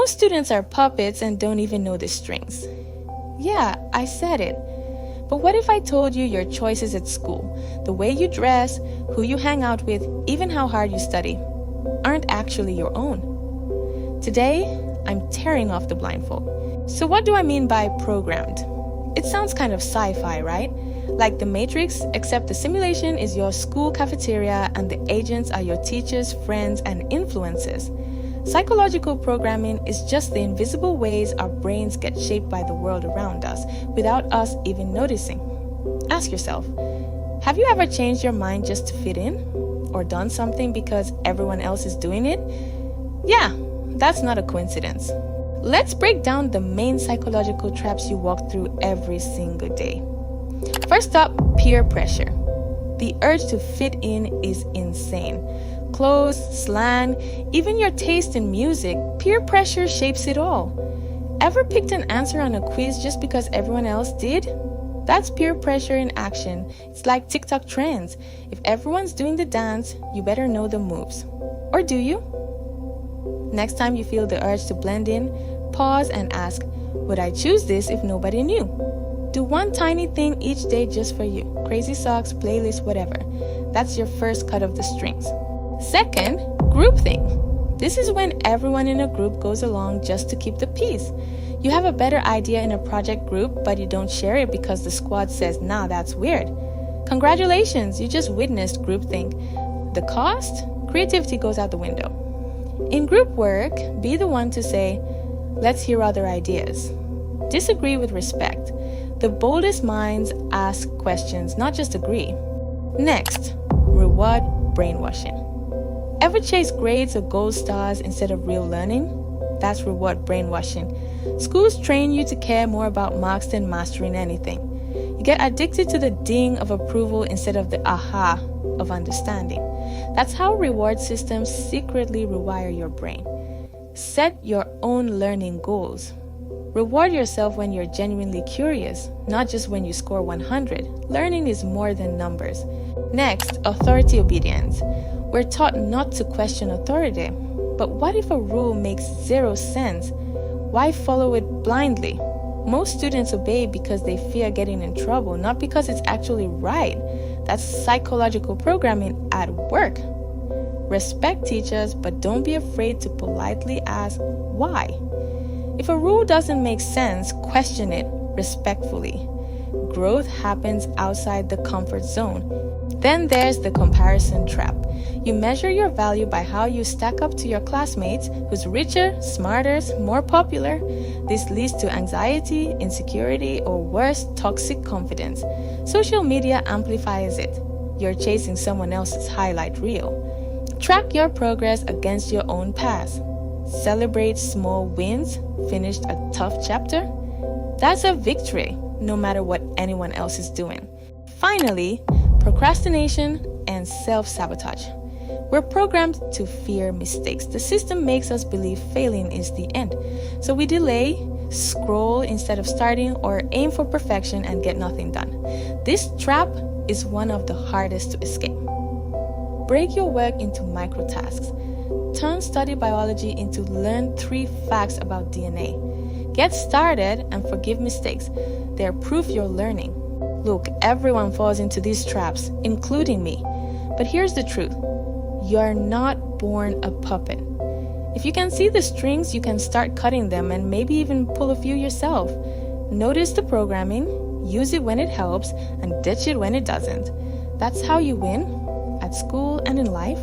Most students are puppets and don't even know the strings. Yeah, I said it. But what if I told you your choices at school, the way you dress, who you hang out with, even how hard you study, aren't actually your own? Today, I'm tearing off the blindfold. So what do I mean by programmed? It sounds kind of sci-fi, right? Like the Matrix, except the simulation is your school cafeteria and the agents are your teachers, friends, and influences. Psychological programming is just the invisible ways our brains get shaped by the world around us without us even noticing. Ask yourself, have you ever changed your mind just to fit in? Or done something because everyone else is doing it? Yeah, that's not a coincidence. Let's break down the main psychological traps you walk through every single day. First up, peer pressure. The urge to fit in is insane. Clothes, slang, even your taste in music, peer pressure shapes it all. Ever picked an answer on a quiz just because everyone else did? That's peer pressure in action. It's like TikTok trends. If everyone's doing the dance, you better know the moves. Or do you? Next time you feel the urge to blend in, pause and ask, would I choose this if nobody knew? Do one tiny thing each day just for you. Crazy socks, playlist, whatever. That's your first cut of the strings. Second, groupthink. This is when everyone in a group goes along just to keep the peace. You have a better idea in a project group, but you don't share it because the squad says, nah, that's weird. Congratulations, you just witnessed groupthink. The cost? Creativity goes out the window. In group work, be the one to say, let's hear other ideas. Disagree with respect. The boldest minds ask questions, not just agree. Next, reward brainwashing. Ever chase grades or gold stars instead of real learning? That's reward brainwashing. Schools train you to care more about marks than mastering anything. You get addicted to the ding of approval instead of the aha of understanding. That's how reward systems secretly rewire your brain. Set your own learning goals. Reward yourself when you're genuinely curious, not just when you score 100. Learning is more than numbers. Next, authority obedience. We're taught not to question authority. But what if a rule makes zero sense? Why follow it blindly? Most students obey because they fear getting in trouble, not because it's actually right. That's psychological programming at work. Respect teachers, but don't be afraid to politely ask why. If a rule doesn't make sense, question it respectfully. Growth happens outside the comfort zone. Then there's the comparison trap. You measure your value by how you stack up to your classmates, who's richer, smarter, more popular. This leads to anxiety, insecurity, or worse, toxic confidence. Social media amplifies it. You're chasing someone else's highlight reel. Track your progress against your own past. Celebrate small wins. Finished a tough chapter? That's a victory, no matter what anyone else is doing. Finally, procrastination and self-sabotage. We're programmed to fear mistakes. The system makes us believe failing is the end. So we delay, scroll instead of starting, or aim for perfection and get nothing done. This trap is one of the hardest to escape. Break your work into micro tasks. Turn study biology into learn 3 facts about DNA. Get started and forgive mistakes. They're proof you're learning. Look, everyone falls into these traps, including me. But here's the truth. You're not born a puppet. If you can see the strings, you can start cutting them and maybe even pull a few yourself. Notice the programming, use it when it helps, and ditch it when it doesn't. That's how you win at school and in life.